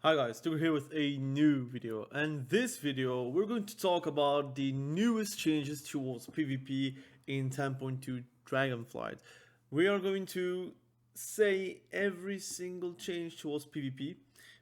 Hi guys, Stu here with a new video, and this video we're going to talk about the newest changes towards PvP in 10.2 Dragonflight. We are going to say every single change towards PvP,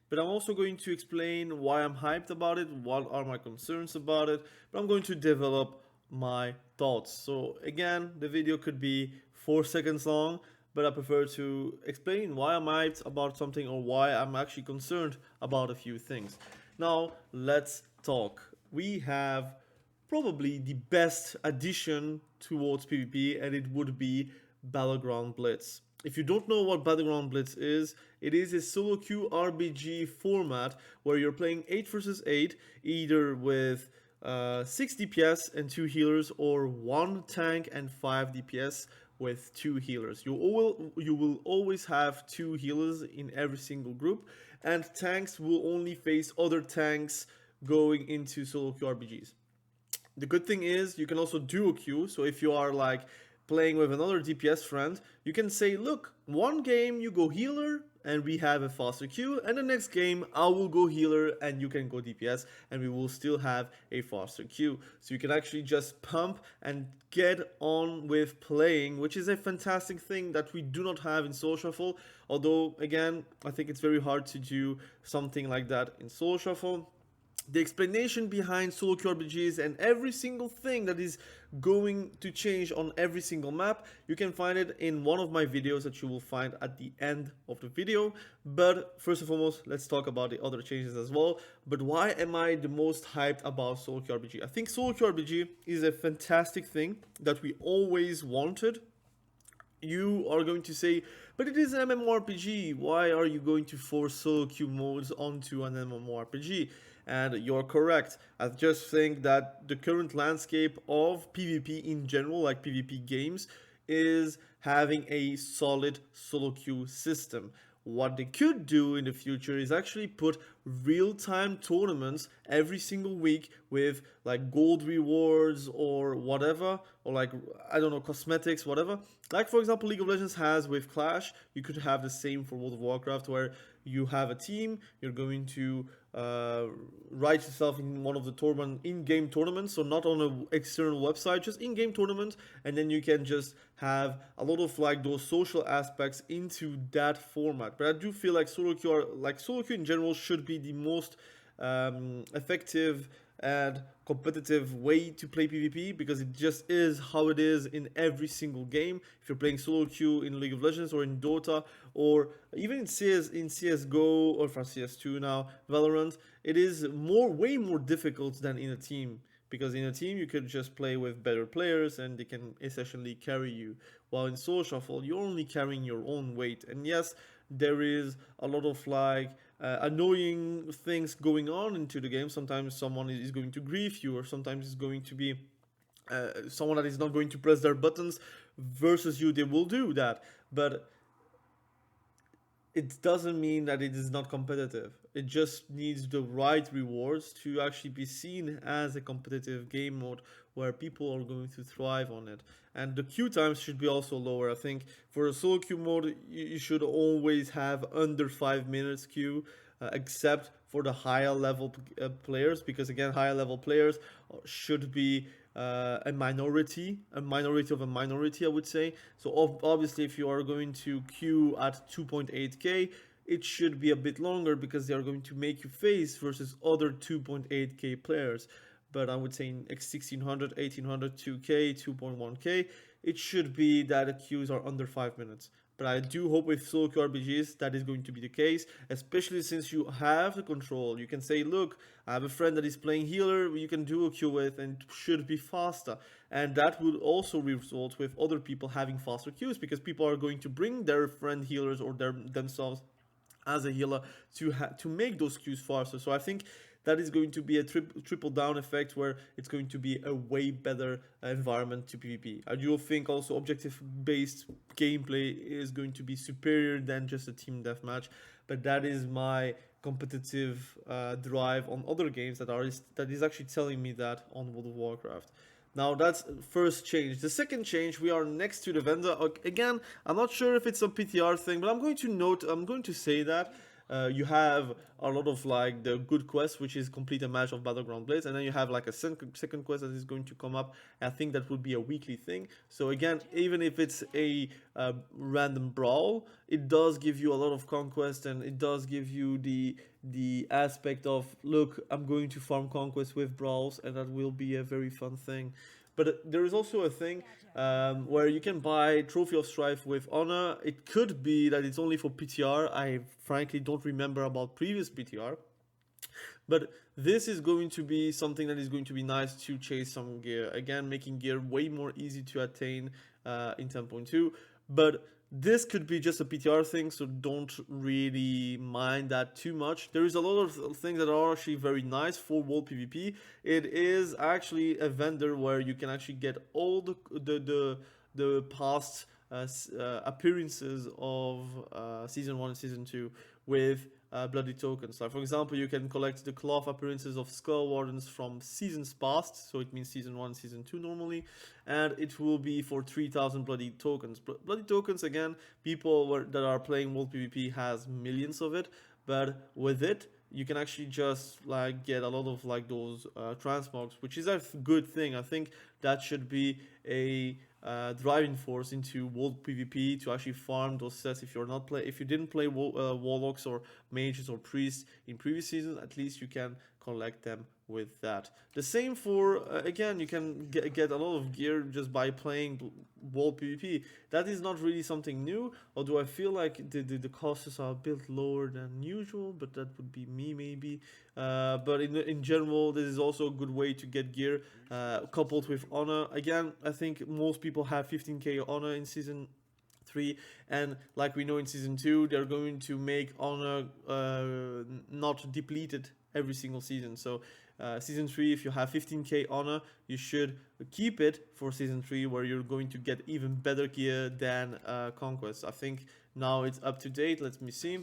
but I'm also going to explain why I'm hyped about it, what are my concerns about it, but I'm going to develop my thoughts. So again, the video could be 4 seconds long, but I prefer to explain why I'm hyped about something or why I'm actually concerned about a few things. Now, let's talk. We have probably the best addition towards PvP, and it would be Battleground Blitz. If you don't know what Battleground Blitz is, it is a solo queue RPG format where you're playing 8 versus 8, either with 6 DPS and 2 healers, or 1 tank and 5 DPS with 2 healers. You will always have 2 healers in every single group, and tanks will only face other tanks going into solo queue RPGs. The good thing is you can also duo queue, so if you are like playing with another DPS friend, you can say, look, one game you go healer and we have a faster queue, and the next game I will go healer and you can go DPS and we will still have a faster queue. So you can actually just pump and get on with playing, which is a fantastic thing that we do not have in Soul Shuffle. Although again, I think it's very hard to do something like that in Soul Shuffle. The explanation behind solo queue RPGs and every single thing that is going to change on every single map, you can find it in one of my videos that you will find at the end of the video. But first and foremost, let's talk about the other changes as well. But why am I the most hyped about solo queue RPG? I think solo queue RPG is a fantastic thing that we always wanted. You are going to say, but it is an MMORPG, why are you going to force solo queue modes onto an MMORPG? And you're correct. I just think that the current landscape of PvP in general, like PvP games, is having a solid solo queue system. What they could do in the future is actually put real-time tournaments every single week with like gold rewards or whatever, or like, I don't know, cosmetics, whatever. Like for example, League of Legends has with Clash. You could have the same for World of Warcraft, where you have a team, you're going to write yourself in one of the in-game tournaments, so not on an external website, just in-game tournament, and then you can just have a lot of like those social aspects into that format. But I do feel like solo queue in general should be the most effective and competitive way to play PvP, because it just is how it is in every single game. If you're playing solo queue in League of Legends or in Dota or even in CSGO, or for CS2 now, Valorant, it is way more difficult than in a team. Because in a team you could just play with better players and they can essentially carry you. While in Soul Shuffle, you're only carrying your own weight. And yes, there is a lot of like annoying things going on into the game. Sometimes someone is going to grief you, or sometimes it's going to be someone that is not going to press their buttons versus you. They will do that, but it doesn't mean that it is not competitive. It just needs the right rewards to actually be seen as a competitive game mode where people are going to thrive on it. And the queue times should be also lower. I think for a solo queue mode, you should always have under 5 minutes queue, except for the higher level players, because again, higher level players should be a minority of a minority, I would say. So obviously, if you are going to queue at 2.8k, it should be a bit longer, because they are going to make you face versus other 2.8k players. But I would say in 1600, 1800, 2k, 2.1k, it should be that the queues are under 5 minutes. But I do hope with solo queue RPGs that is going to be the case, especially since you have the control. You can say, look, I have a friend that is playing healer, you can do a queue with, and it should be faster. And that would also result with other people having faster queues, because people are going to bring their friend healers or themselves as a healer to make those queues faster. So I think that is going to be a triple down effect, where it's going to be a way better environment to PvP. I do think also objective based gameplay is going to be superior than just a team deathmatch, but that is my competitive drive on other games that is actually telling me that on World of Warcraft. Now that's first change. The second change, we are next to the vendor. Again, I'm not sure if it's a PTR thing, but I'm going to say that You have a lot of like the good quest, which is complete a match of battleground blades, and then you have like a second quest that is going to come up. I think that would be a weekly thing. So again, even if it's a random brawl, it does give you a lot of conquest, and it does give you the aspect of, look, I'm going to farm conquest with brawls, and that will be a very fun thing. But there is also a thing where you can buy Trophy of Strife with Honor. It could be that it's only for PTR. I frankly don't remember about previous PTR. But this is going to be something that is going to be nice to chase some gear. Again, making gear way more easy to attain in 10.2. But this could be just a PTR thing, so don't really mind that too much. There is a lot of things that are actually very nice for World PvP. It is actually a vendor where you can actually get all the past appearances of Season 1 and Season 2 with bloody tokens. Like for example, you can collect the cloth appearances of Skull Wardens from seasons past, so it means Season 1, Season 2 normally, and it will be for 3,000 bloody tokens. Bloody tokens, again, people that are playing World PvP has millions of it, but with it, you can actually just like get a lot of like those transmogs, which is a good thing. I think that should be a driving force into World PvP to actually farm those sets. If you didn't play warlocks or mages or priests in previous seasons, at least you can collect them with that. The same for again, you can get a lot of gear just by playing World PvP. That is not really something new, although I feel like the costs are a bit lower than usual, but that would be me maybe. But in general, this is also a good way to get gear coupled with honor. Again, I think most people have 15k honor in Season 3, and like we know in Season 2, they're going to make honor not depleted every single season. So Season 3, if you have 15k honor, you should keep it for Season 3, where you're going to get even better gear than Conquest. I think now it's up to date. Let me see.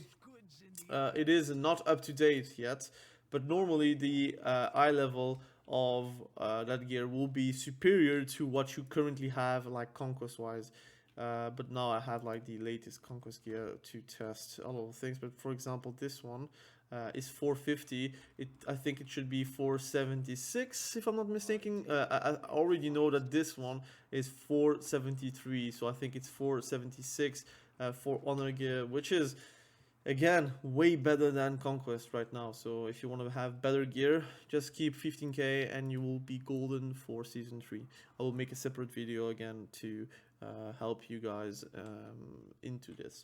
It is not up to date yet, but normally the eye level of that gear will be superior to what you currently have, like Conquest wise. But now I have like the latest Conquest gear to test a lot of things. But for example, this one is 450. I think it should be 476 if I'm not mistaken. I already know that this one is 473, so I think it's 476 for honor gear, which is again way better than Conquest right now. So if you want to have better gear, just keep 15k and you will be golden for Season 3. I will make a separate video again to help you guys into this.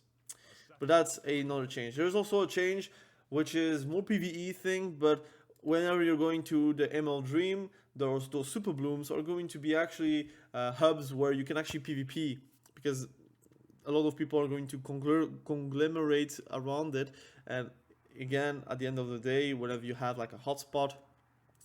But that's another change. There's also a change which is more PvE thing, but whenever you're going to the ML Dream, those super blooms are going to be actually hubs where you can actually PvP, because a lot of people are going to conglomerate around it. And again, at the end of the day, whenever you have like a hotspot,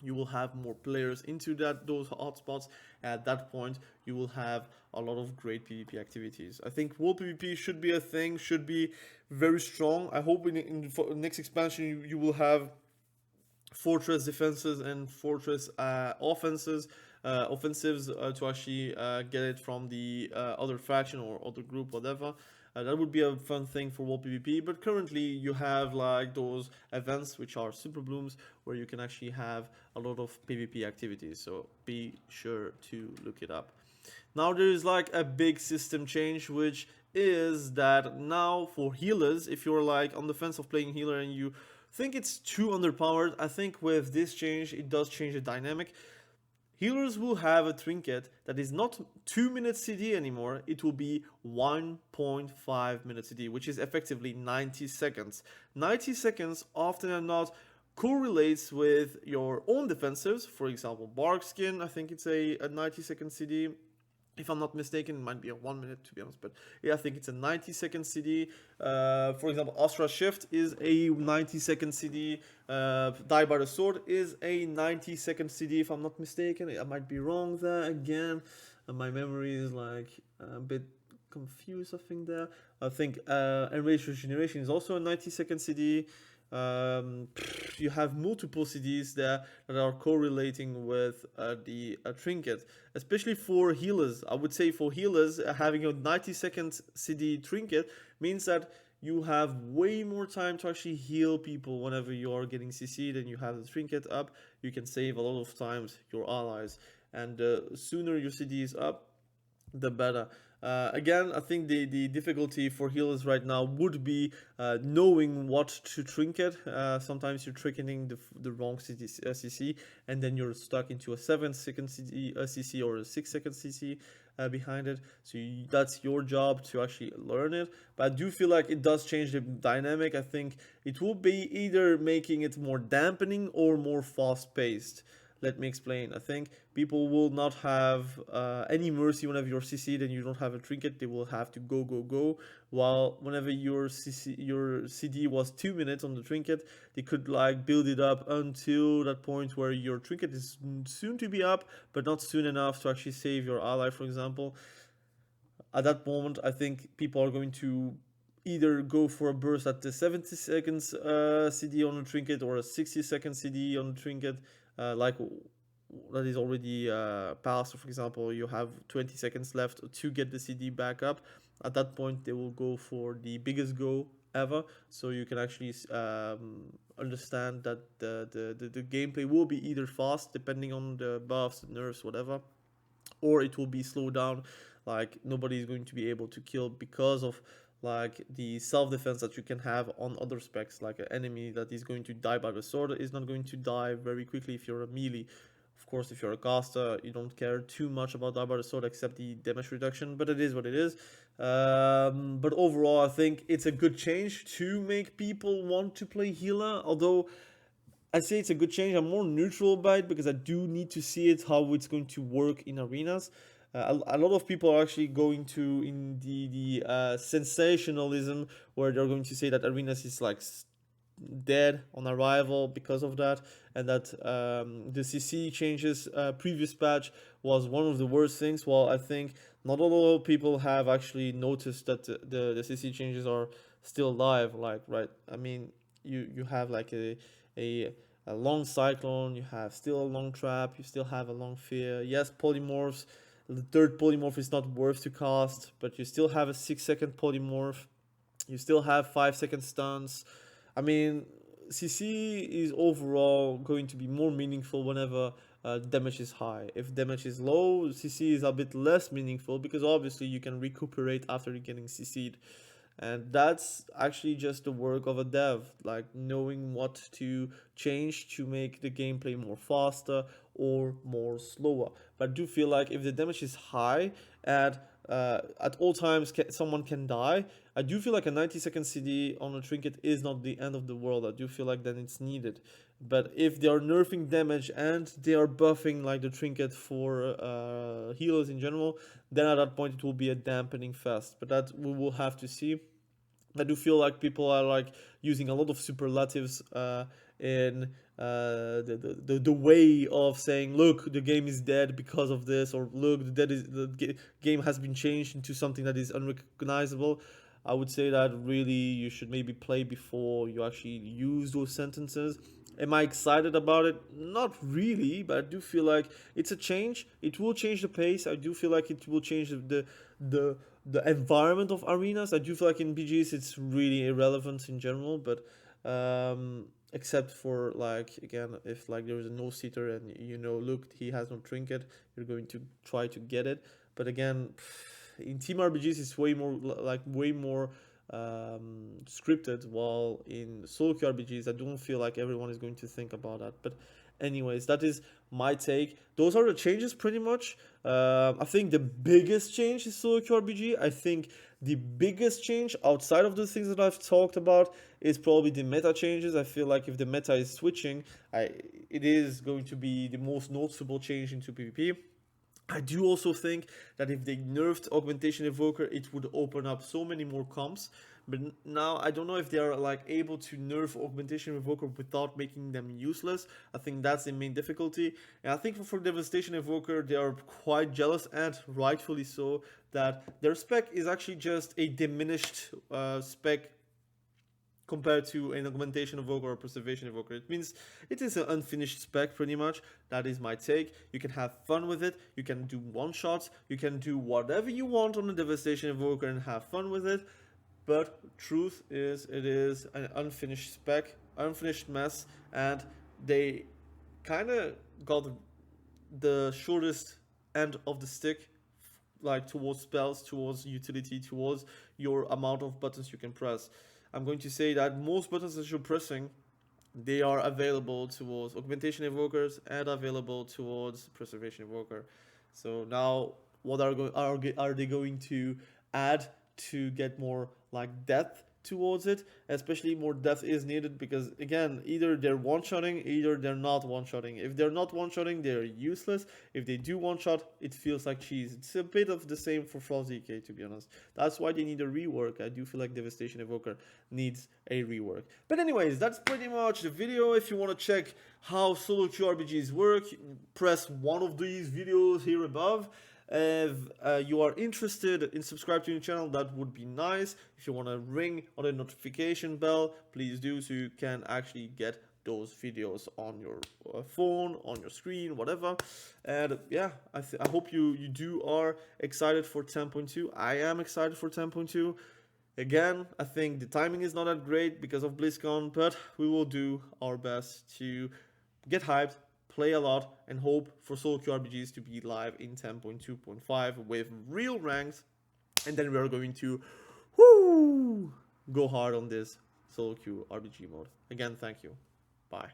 you will have more players into those hotspots. At that point, you will have a lot of great PvP activities. I think World PvP should be a thing, should be very strong. I hope in the next expansion you will have fortress defenses and fortress offensives to actually get it from the other faction or other group, whatever. That would be a fun thing for World PvP, but currently you have like those events which are super blooms where you can actually have a lot of PvP activities, so be sure to look it up. Now there is like a big system change, which is that now for healers, if you're like on the fence of playing healer and you think it's too underpowered, I think with this change it does change the dynamic. Healers will have a trinket that is not 2 minutes CD anymore, it will be 1.5 minutes CD, which is effectively 90 seconds. 90 seconds often and not correlates with your own defensives. For example, Bark Skin, I think it's a 90-second CD. If I'm not mistaken, it might be a 1 minute to be honest, but yeah, I think it's a 90-second CD. For example, Astra Shift is a 90-second CD. Die by the Sword is a 90-second CD, if I'm not mistaken. I might be wrong there again. My memory is like a bit confused, I think there. I think Enraged Regeneration is also a 90-second CD. You have multiple CDs there that are correlating with the trinket, especially for healers. I would say for healers, having a 90-second CD trinket means that you have way more time to actually heal people whenever you are getting CC'd and you have the trinket up. You can save a lot of times your allies, and sooner your CD is up, the better. Again, I think the difficulty for healers right now would be knowing what to trinket. Sometimes you're tricketing the wrong CC, and then you're stuck into a 7-second CC or a 6-second CC behind it. So that's your job to actually learn it. But I do feel like it does change the dynamic. I think it will be either making it more dampening or more fast paced. Let me explain. I think people will not have any mercy whenever you're CC'd and you don't have a trinket. They will have to go, go, go. While whenever your CD was 2 minutes on the trinket, they could like build it up until that point where your trinket is soon to be up, but not soon enough to actually save your ally, for example. At that moment, I think people are going to either go for a burst at the 70 seconds CD on the trinket or a 60-second CD on the trinket. Like that is already passed. For example, you have 20 seconds left to get the CD back up. At that point, they will go for the biggest go ever. So you can actually understand that the gameplay will be either fast, depending on the buffs, the nerfs, whatever, or it will be slowed down. Like nobody is going to be able to kill because of like the self-defense that you can have on other specs. Like an enemy that is going to die by the sword is not going to die very quickly if you're a melee. Of course, if you're a caster, you don't care too much about die by the sword except the damage reduction, but it is what it is. But overall, I think it's a good change to make people want to play healer, although I say it's a good change. I'm more neutral about it because I do need to see it, how it's going to work in arenas. A lot of people are actually going to in the sensationalism, where they're going to say that arenas is like dead on arrival because of that, and that the CC changes previous patch was one of the worst things. Well, I think not a lot of people have actually noticed that the CC changes are still live. Like, right, I mean, you have like a long cyclone, you have still a long trap, you still have a long fear. Yes, polymorphs. The third polymorph is not worth to cast, but you still have a 6-second polymorph. You still have 5-second stuns. I mean, CC is overall going to be more meaningful whenever damage is high. If damage is low, CC is a bit less meaningful because obviously you can recuperate after getting CC'd. And that's actually just the work of a dev, like knowing what to change to make the gameplay more faster or more slower. But I do feel like if the damage is high and at all times someone can die, I do feel like a 90-second CD on a trinket is not the end of the world. I do feel like then it's needed. But if they are nerfing damage and they are buffing like the trinket for healers in general, then at that point it will be a dampening fest. But that we will have to see. I do feel like people are like using a lot of superlatives in the way of saying, look, the game is dead because of this, or look, the game has been changed into something that is unrecognizable. I would say that really you should maybe play before you actually use those sentences. Am I excited about it? Not really, but I do feel like it's a change. It will change the pace. I do feel like it will change the environment of arenas. I do feel like in BGs it's really irrelevant in general, but except for like, again, if like there is a no-seater and you know, look, he has no trinket, you're going to try to get it. But again, in team RPGs it's way more scripted, while in SOLOQ RPGs I don't feel like everyone is going to think about that. But anyways, that is my take. Those are the changes pretty much. I think the biggest change is SOLOQ RPG. I think the biggest change outside of the things that I've talked about is probably the meta changes. I feel like if the meta is switching, it is going to be the most noticeable change into PvP. I do also think that if they nerfed Augmentation Evoker, it would open up so many more comps. But now I don't know if they are like able to nerf Augmentation Evoker without making them useless. I think that's the main difficulty. And I think for Devastation Evoker, they are quite jealous, and rightfully so, that their spec is actually just a diminished spec compared to an Augmentation Evoker or Preservation Evoker. It means it is an unfinished spec pretty much. That is my take. You can have fun with it. You can do one-shots. You can do whatever you want on the Devastation Evoker and have fun with it. but truth is it is an unfinished spec, unfinished mess, and they kind of got the shortest end of the stick, like towards spells, towards utility, towards your amount of buttons you can press. I'm going to say that most buttons that you're pressing, they are available towards augmentation evokers and available towards preservation evoker. So now what are they going to add to get more like depth towards it? Especially more depth is needed because again, either they're one-shotting, either they're not one-shotting. If they're not one-shotting, they're useless. If they do one-shot, it feels like cheese. It's a bit of the same for Frost DK, to be honest. That's why they need a rework. I do feel like Devastation Evoker needs a rework. But anyways, that's pretty much the video. If you want to check how SOLOQ RPGs work, press one of these videos here above. If you are interested in subscribing to the channel, that would be nice. If you want to ring on the notification bell, please do, so you can actually get those videos on your phone, on your screen, whatever. And yeah, I hope you are excited for 10.2. I am excited for 10.2. Again, I think the timing is not that great because of BlizzCon, but we will do our best to get hyped, play a lot, and hope for SOLOQ RPGs to be live in 10.2.5 with real ranks, and then we are going to go hard on this SOLOQ RPG mode. Again, thank you. Bye.